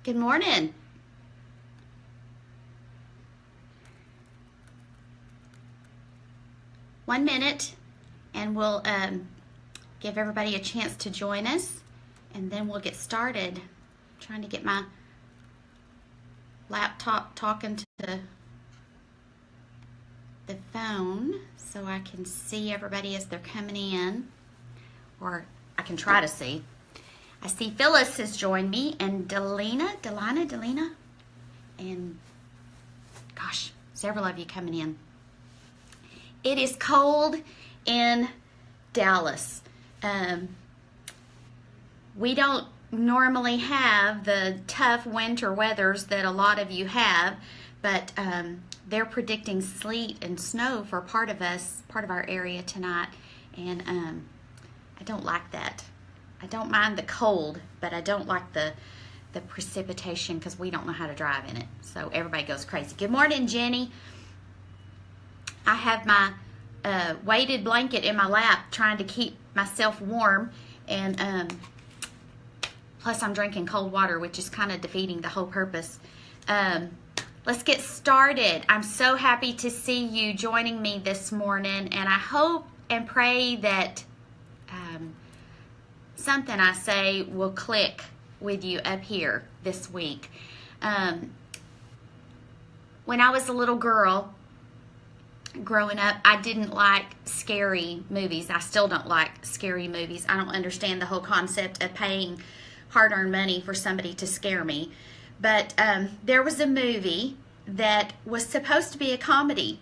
Good morning. One minute, and we'll give everybody a chance to join us, and then we'll get started. I'm trying to get my laptop talking to the phone so I can see everybody as they're coming in, or I can try to see. I see Phyllis has joined me, and Delina, and gosh, several of you coming in. It is cold in Dallas. We don't normally have the tough winter weathers that a lot of you have, but they're predicting sleet and snow for part of our area tonight, and I don't like that. I don't mind the cold, but I don't like the precipitation because we don't know how to drive in it. So everybody goes crazy. Good morning, Jenny. I have my weighted blanket in my lap trying to keep myself warm, and plus I'm drinking cold water, which is kind of defeating the whole purpose. Let's get started. I'm so happy to see you joining me this morning, and I hope and pray that something I say will click with you up here this week. When I was a little girl, growing up, I didn't like scary movies. I still don't like scary movies. I don't understand the whole concept of paying hard-earned money for somebody to scare me. But there was a movie that was supposed to be a comedy,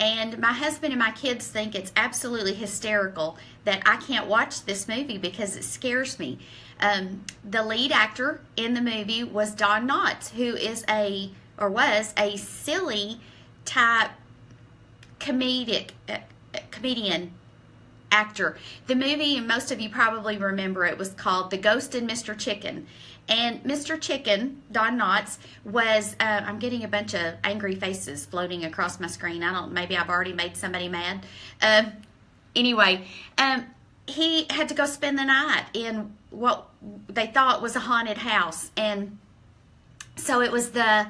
and my husband and my kids think it's absolutely hysterical that I can't watch this movie because it scares me. The lead actor in the movie was Don Knotts, who was a silly type comedian actor. The movie, and most of you probably remember it, was called The Ghost and Mr. Chicken. And Mr. Chicken, Don Knotts, was, I'm getting a bunch of angry faces floating across my screen. Maybe I've already made somebody mad. Anyway, he had to go spend the night in what they thought was a haunted house. And so it was the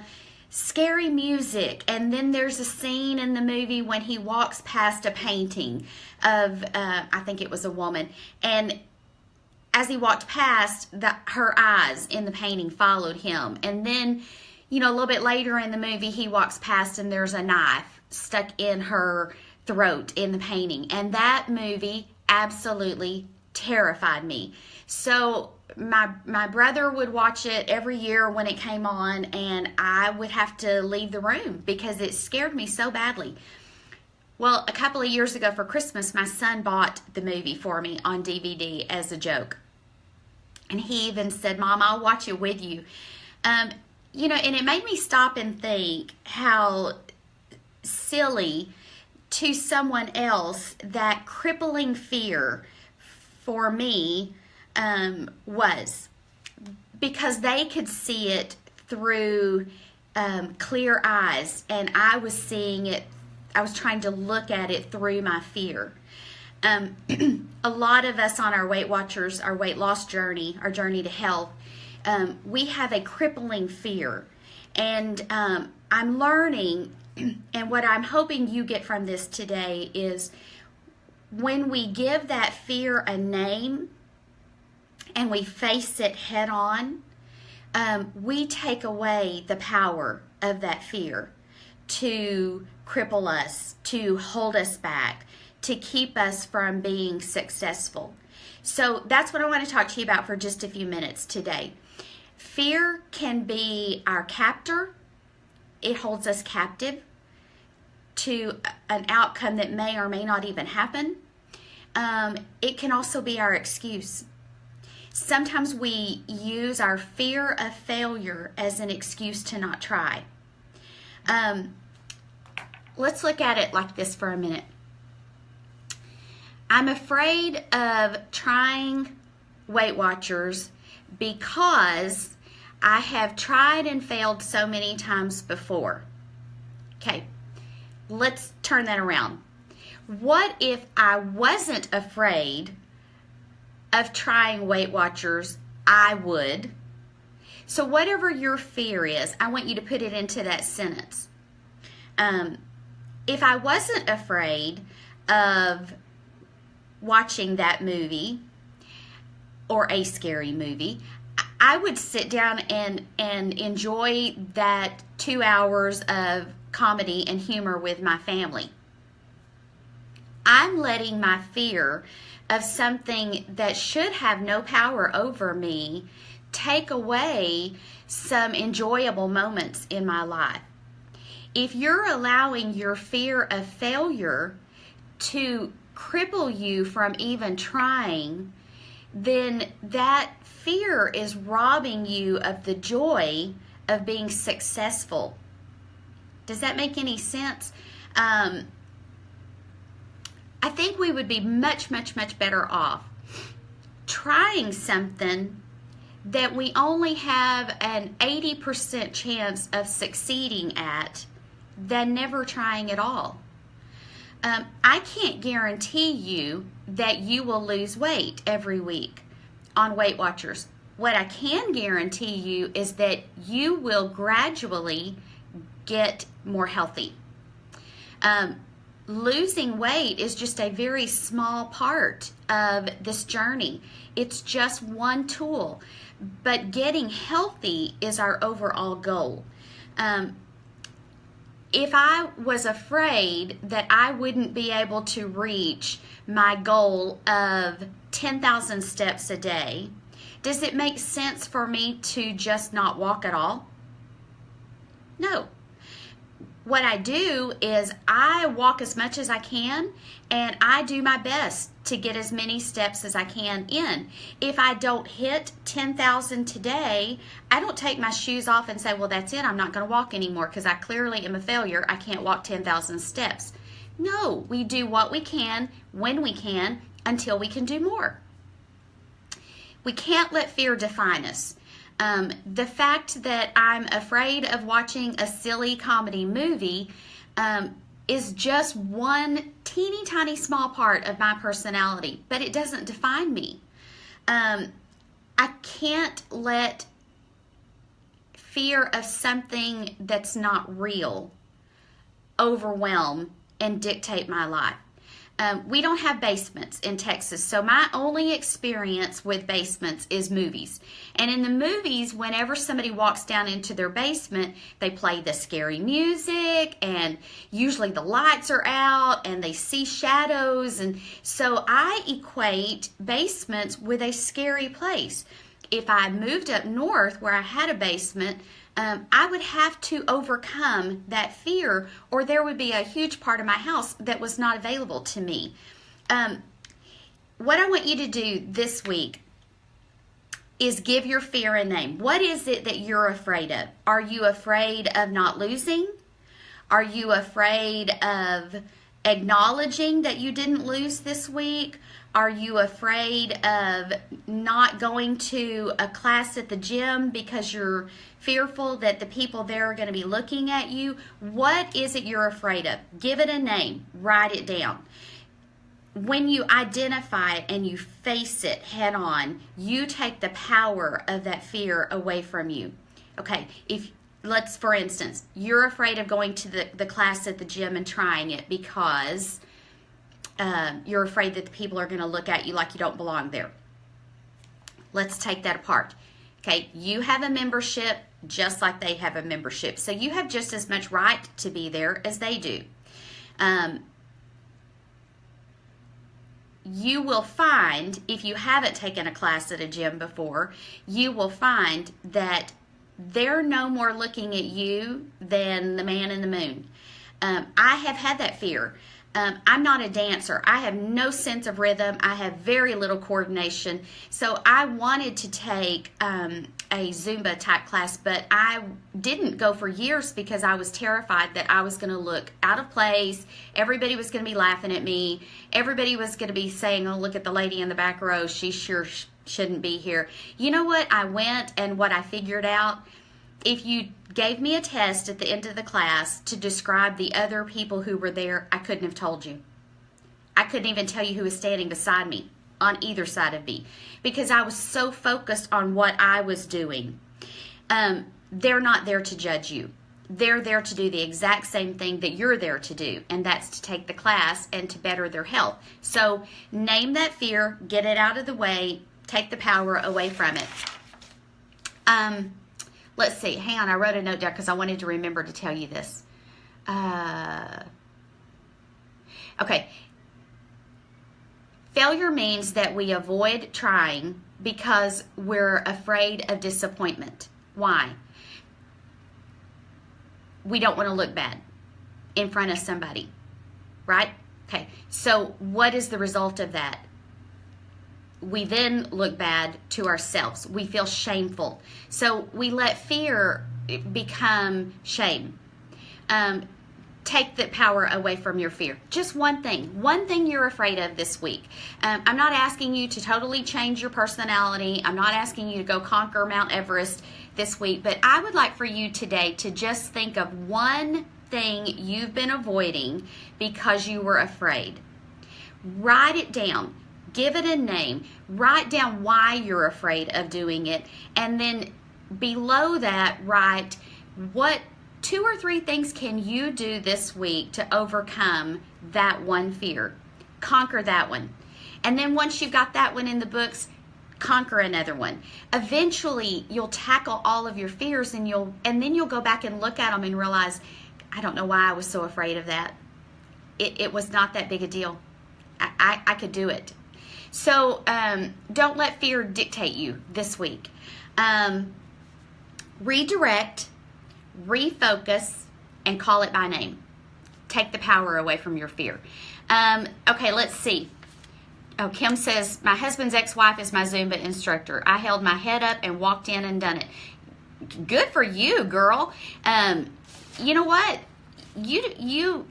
scary music, and then there's a scene in the movie when he walks past a painting of, I think it was a woman, and as he walked past, her eyes in the painting followed him. And then, a little bit later in the movie, he walks past and there's a knife stuck in her throat in the painting. And that movie absolutely terrified me. So my brother would watch it every year when it came on, and I would have to leave the room because it scared me so badly. Well, a couple of years ago for Christmas, my son bought the movie for me on DVD as a joke. And he even said, "Mom, I'll watch it with you." And it made me stop and think how silly to someone else that crippling fear for me was, because they could see it through clear eyes, and I was seeing it, I was trying to look at it through my fear. A lot of us on our Weight Watchers, our weight loss journey, our journey to health, we have a crippling fear. And I'm learning, and what I'm hoping you get from this today is when we give that fear a name and we face it head on, we take away the power of that fear to cripple us, to hold us back, to keep us from being successful. So that's what I want to talk to you about for just a few minutes today. Fear can be our captor. It holds us captive to an outcome that may or may not even happen. It can also be our excuse. Sometimes we use our fear of failure as an excuse to not try. Let's look at it like this for a minute. I'm afraid of trying Weight Watchers because I have tried and failed so many times before. Okay, let's turn that around. What if I wasn't afraid of trying Weight Watchers? I would. So whatever your fear is, I want you to put it into that sentence. If I wasn't afraid of watching that movie or a scary movie, I would sit down and enjoy that 2 hours of comedy and humor with my family. I'm letting my fear of something that should have no power over me take away some enjoyable moments in my life. If you're allowing your fear of failure to cripple you from even trying, then that fear is robbing you of the joy of being successful. Does that make any sense? I think we would be much, much, much better off trying something that we only have an 80% chance of succeeding at than never trying at all. I can't guarantee you that you will lose weight every week on Weight Watchers. What I can guarantee you is that you will gradually get more healthy. Losing weight is just a very small part of this journey. It's just one tool, but getting healthy is our overall goal. If I was afraid that I wouldn't be able to reach my goal of 10,000 steps a day, does it make sense for me to just not walk at all? No. What I do is I walk as much as I can, and I do my best to get as many steps as I can in. If I don't hit 10,000 today, I don't take my shoes off and say, well, that's it, I'm not going to walk anymore because I clearly am a failure. I can't walk 10,000 steps. No, we do what we can, when we can, until we can do more. We can't let fear define us. The fact that I'm afraid of watching a silly comedy movie is just one teeny tiny small part of my personality, but it doesn't define me. I can't let fear of something that's not real overwhelm and dictate my life. We don't have basements in Texas, so my only experience with basements is movies. And in the movies, whenever somebody walks down into their basement, they play the scary music, and usually the lights are out, and they see shadows. And so I equate basements with a scary place. If I moved up north where I had a basement, I would have to overcome that fear, or there would be a huge part of my house that was not available to me. What I want you to do this week is give your fear a name. What is it that you're afraid of? Are you afraid of not losing? Are you afraid of acknowledging that you didn't lose this week? Are you afraid of not going to a class at the gym because you're fearful that the people there are going to be looking at you? What is it you're afraid of? Give it a name. Write it down. When you identify it and you face it head on, you take the power of that fear away from you. Okay, let's, for instance, you're afraid of going to the class at the gym and trying it because you're afraid that the people are going to look at you like you don't belong there. Let's take that apart. Okay, you have a membership just like they have a membership. So you have just as much right to be there as they do. You will find, if you haven't taken a class at a gym before, you will find that they're no more looking at you than the man in the moon. I have had that fear. I'm not a dancer. I have no sense of rhythm. I have very little coordination. So I wanted to take a Zumba type class, but I didn't go for years because I was terrified that I was going to look out of place. Everybody was going to be laughing at me. Everybody was going to be saying, oh, look at the lady in the back row. She sure shouldn't be here. You know what? I went, and what I figured out, if you gave me a test at the end of the class to describe the other people who were there, I couldn't have told you. I couldn't even tell you who was standing beside me on either side of me because I was so focused on what I was doing. they're not there to judge you. They're there to do the exact same thing that you're there to do, and that's to take the class and to better their health. So name that fear, get it out of the way, take the power away from it. Let's see. Hang on, I wrote a note down because I wanted to remember to tell you this. Okay. Failure means that we avoid trying because we're afraid of disappointment. Why? We don't want to look bad in front of somebody, right? Okay, so what is the result of that? We then look bad to ourselves. We feel shameful. So we let fear become shame. Take the power away from your fear. Just one thing you're afraid of this week. I'm not asking you to totally change your personality. I'm not asking you to go conquer Mount Everest this week, but I would like for you today to just think of one thing you've been avoiding because you were afraid. Write it down. Give it a name. Write down why you're afraid of doing it. And then below that, write what 2 or 3 things can you do this week to overcome that one fear. Conquer that one. And then once you've got that one in the books, conquer another one. Eventually, you'll tackle all of your fears, and then you'll go back and look at them and realize, I don't know why I was so afraid of that. It was not that big a deal. I could do it. So don't let fear dictate you this week. Redirect, refocus, and call it by name. Take the power away from your fear. Okay, let's see. Oh, Kim says, my husband's ex-wife is my Zumba instructor. I held my head up and walked in and done it. Good for you, girl. You know what? You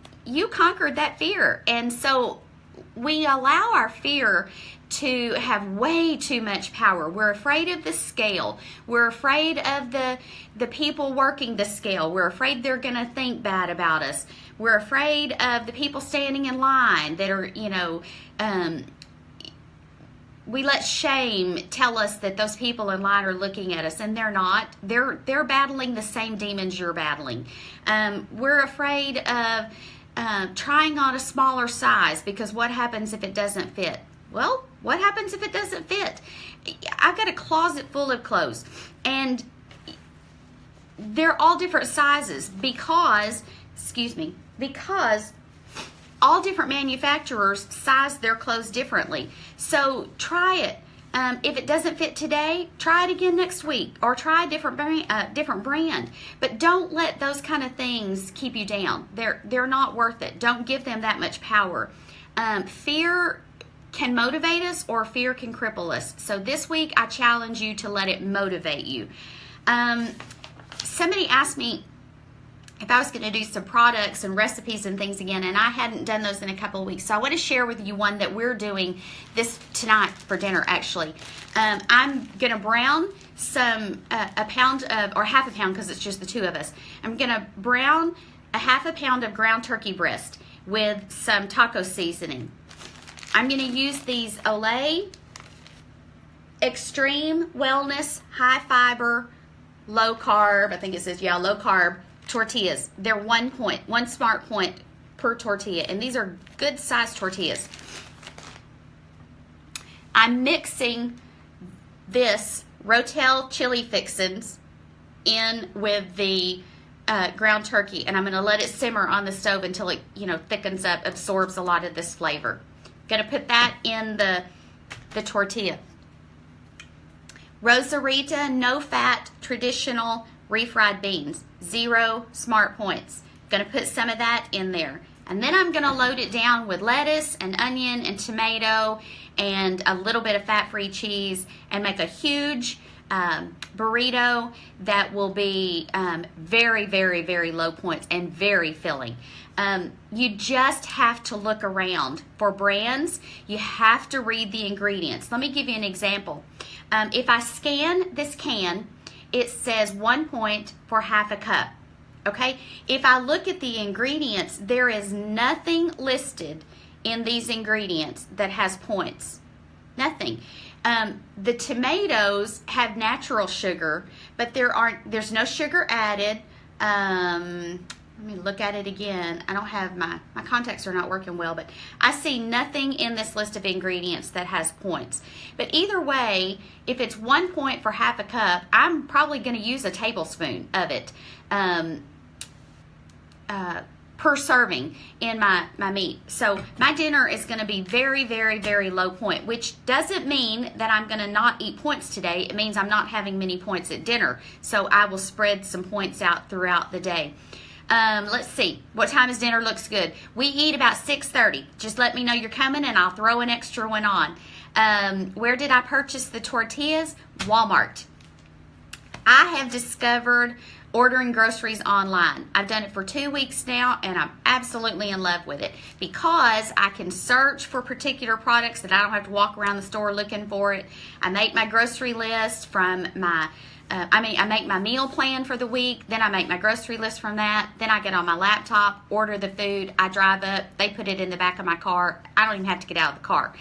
conquered that fear. And so we allow our fear to have way too much power. We're afraid of the scale. We're afraid of the people working the scale. We're afraid they're going to think bad about us. We're afraid of the people standing in line that are, we let shame tell us that those people in line are looking at us, and they're not. They're battling the same demons you're battling. We're afraid of trying on a smaller size because what happens if it doesn't fit? Well, what happens if it doesn't fit? I've got a closet full of clothes, and they're all different sizes because all different manufacturers size their clothes differently. So try it. If it doesn't fit today, try it again next week, or try a different brand. But don't let those kind of things keep you down. They're not worth it. Don't give them that much power. Fear can motivate us, or fear can cripple us. So this week, I challenge you to let it motivate you. Somebody asked me if I was going to do some products and recipes and things again, and I hadn't done those in a couple of weeks. So I want to share with you one that we're doing this tonight for dinner, actually. I'm going to brown some, a pound of, or half a pound because it's just the two of us. I'm going to brown a half a pound of ground turkey breast with some taco seasoning. I'm going to use these Olay Extreme Wellness High Fiber Low Carb, I think it says, low carb tortillas. They're 1 smart point per tortilla, and these are good sized tortillas. I'm mixing this Rotel chili fixins in with the ground turkey, and I'm going to let it simmer on the stove until it thickens up, absorbs a lot of this flavor. Going to put that in the tortilla. Rosarita no fat traditional refried beans, 0 smart points. Going to put some of that in there. And then I'm going to load it down with lettuce and onion and tomato and a little bit of fat-free cheese and make a huge burrito that will be very, very, very low points and very filling. You just have to look around for brands. You have to read the ingredients. Let me give you an example. If I scan this can, it says 1 point for half a cup. Okay? If I look at the ingredients, there is nothing listed in these ingredients that has points. Nothing. The tomatoes have natural sugar, but there's no sugar added. Let me look at it again. I don't have my contacts are not working well, but I see nothing in this list of ingredients that has points. But either way, if it's 1 point for half a cup, I'm probably going to use a tablespoon of it per serving in my meat. So my dinner is going to be very, very, very low point, which doesn't mean that I'm going to not eat points today. It means I'm not having many points at dinner. So I will spread some points out throughout the day. Let's see. What time is dinner? Looks good. We eat about 6:30. Just let me know you're coming and I'll throw an extra one on. Where did I purchase the tortillas? Walmart. I have discovered ordering groceries online. I've done it for 2 weeks now and I'm absolutely in love with it because I can search for particular products that I don't have to walk around the store looking for it. I make my grocery list from my I make my meal plan for the week, then I make my grocery list from that, then I get on my laptop, order the food, I drive up, they put it in the back of my car. I don't even have to get out of the car.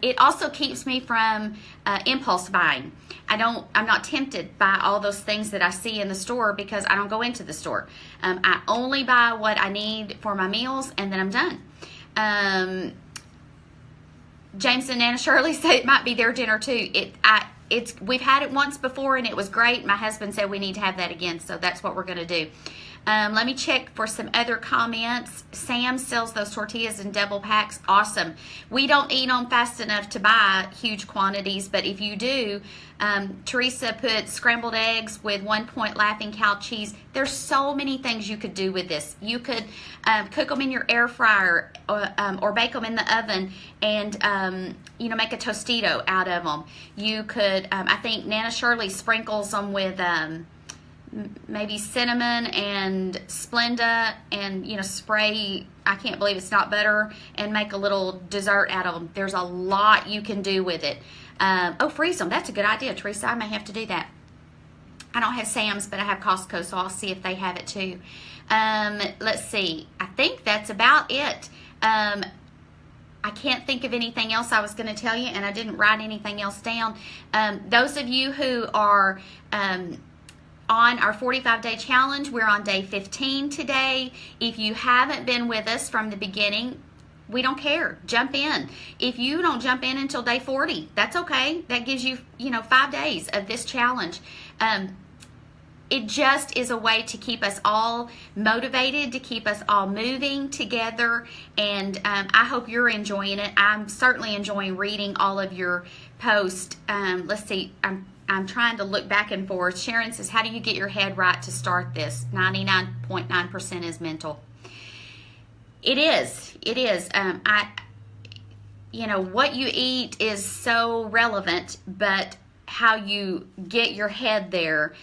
It also keeps me from impulse buying. I'm not tempted by all those things that I see in the store because I don't go into the store. I only buy what I need for my meals and then I'm done. James and Anna Shirley say it might be their dinner too. We've had it once before and it was great. My husband said we need to have that again, so that's what we're going to do. Let me check for some other comments. Sam sells those tortillas in double packs. Awesome. We don't eat them fast enough to buy huge quantities, but if you do, Teresa put scrambled eggs with 1 point Laughing Cow cheese. There's so many things you could do with this. You could cook them in your air fryer or bake them in the oven and make a tostito out of them. You could, I think Nana Shirley sprinkles them with maybe cinnamon and Splenda and spray, I can't believe it's not butter, and make a little dessert out of them. There's a lot you can do with it. Freeze them. That's a good idea, Teresa. I may have to do that. I don't have Sam's, but I have Costco, so I'll see if they have it too. Let's see. I think that's about it. I can't think of anything else I was going to tell you, and I didn't write anything else down. Those of you who are on our 45-day challenge, we're on day 15 today. If you haven't been with us from the beginning, we don't care. Jump in. If you don't jump in until day 40, that's okay. That gives you, 5 days of this challenge. It just is a way to keep us all motivated, to keep us all moving together, and I hope you're enjoying it. I'm certainly enjoying reading all of your posts. Let's see. I'm trying to look back and forth. Sharon says, how do you get your head right to start this? 99.9% is mental. It is. What you eat is so relevant, but how you get your head there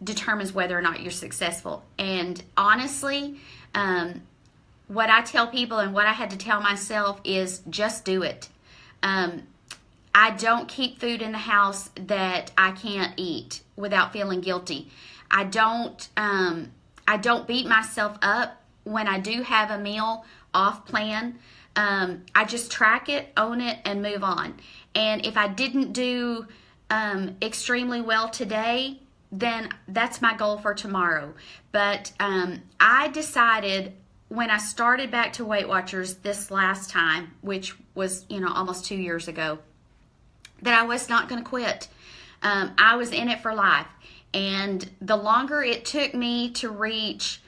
determines whether or not you're successful. And honestly, what I tell people and what I had to tell myself is just do it. I don't keep food in the house that I can't eat without feeling guilty. I don't beat myself up when I do have a meal off plan. I just track it, own it, and move on. And if I didn't do extremely well today, then that's my goal for tomorrow. But I decided when I started back to Weight Watchers this last time, which was almost 2 years ago, that I was not going to quit. I was in it for life. And the longer it took me to reach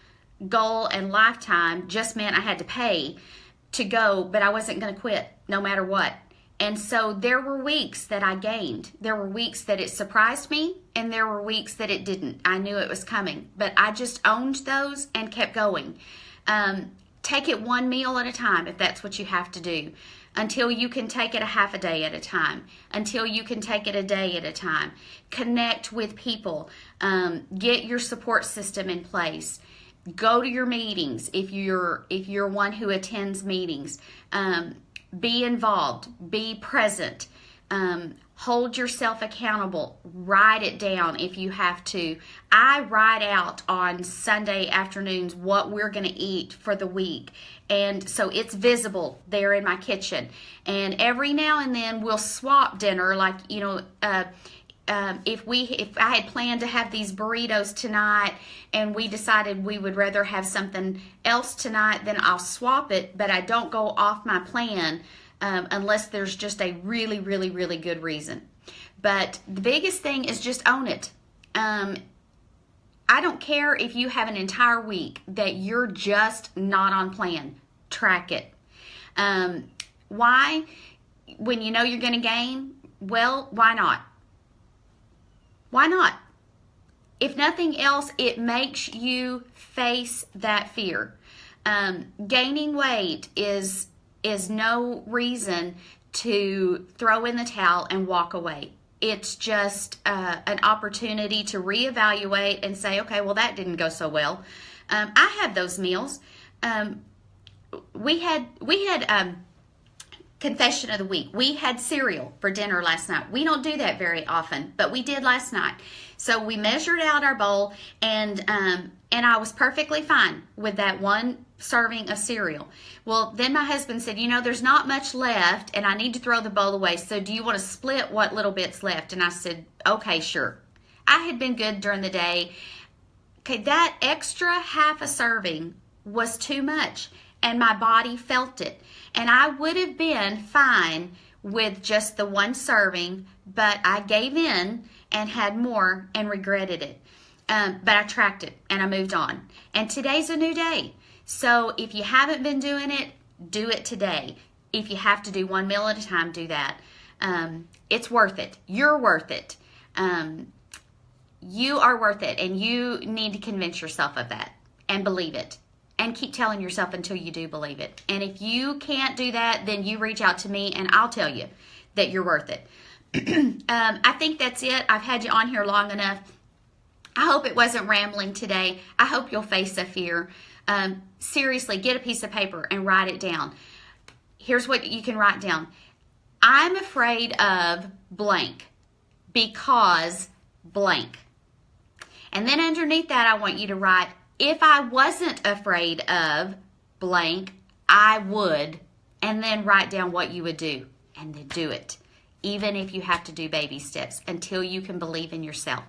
goal and lifetime just meant I had to pay to go, but I wasn't going to quit no matter what. And so there were weeks that I gained. There were weeks that it surprised me, and there were weeks that it didn't. I knew it was coming, but I just owned those and kept going. Take it one meal at a time if that's what you have to do, until you can take it a half a day at a time, until you can take it a day at a time. Connect with people. Get your support system in place. Go to your meetings if you're one who attends meetings. Be involved. Be present. Hold yourself accountable. Write it down if you have to. I write out on Sunday afternoons what we're going to eat for the week. And so it's visible there in my kitchen. And every now and then we'll swap dinner, like, if I had planned to have these burritos tonight and we decided we would rather have something else tonight, then I'll swap it, but I don't go off my plan unless there's just a really, really, really good reason. But the biggest thing is just own it. I don't care if you have an entire week that you're just not on plan. Track it. Why? When you know you're going to gain, well, why not? Why not? If nothing else, it makes you face that fear. Gaining weight is no reason to throw in the towel and walk away. It's just an opportunity to reevaluate and say, okay, well, that didn't go so well. I had those meals. We had confession of the week. We had cereal for dinner last night. We don't do that very often, but we did last night. So we measured out our bowl, and I was perfectly fine with that one serving of cereal. Well, then my husband said, there's not much left, and I need to throw the bowl away. So do you want to split what little bit's left? And I said, okay, sure. I had been good during the day. Okay, that extra half a serving was too much, and my body felt it. And I would have been fine with just the one serving, but I gave in and had more and regretted it. But I tracked it and I moved on. And today's a new day. So if you haven't been doing it, do it today. If you have to do one meal at a time, do that. It's worth it. You're worth it. You are worth it, and you need to convince yourself of that and believe it. And keep telling yourself until you do believe it. And if you can't do that, then you reach out to me and I'll tell you that you're worth it. I think that's it. I've had you on here long enough. I hope it wasn't rambling today. I hope you'll face a fear. Seriously, get a piece of paper and write it down. Here's what you can write down. I'm afraid of blank because blank. And then underneath that, I want you to write, if I wasn't afraid of blank, I would, and then write down what you would do, and then do it, even if you have to do baby steps until you can believe in yourself.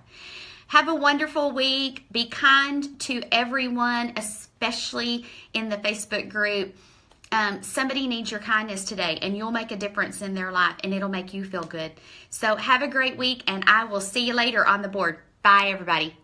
Have a wonderful week. Be kind to everyone, especially in the Facebook group. Somebody needs your kindness today, and you'll make a difference in their life, and it'll make you feel good. So have a great week, and I will see you later on the board. Bye, everybody.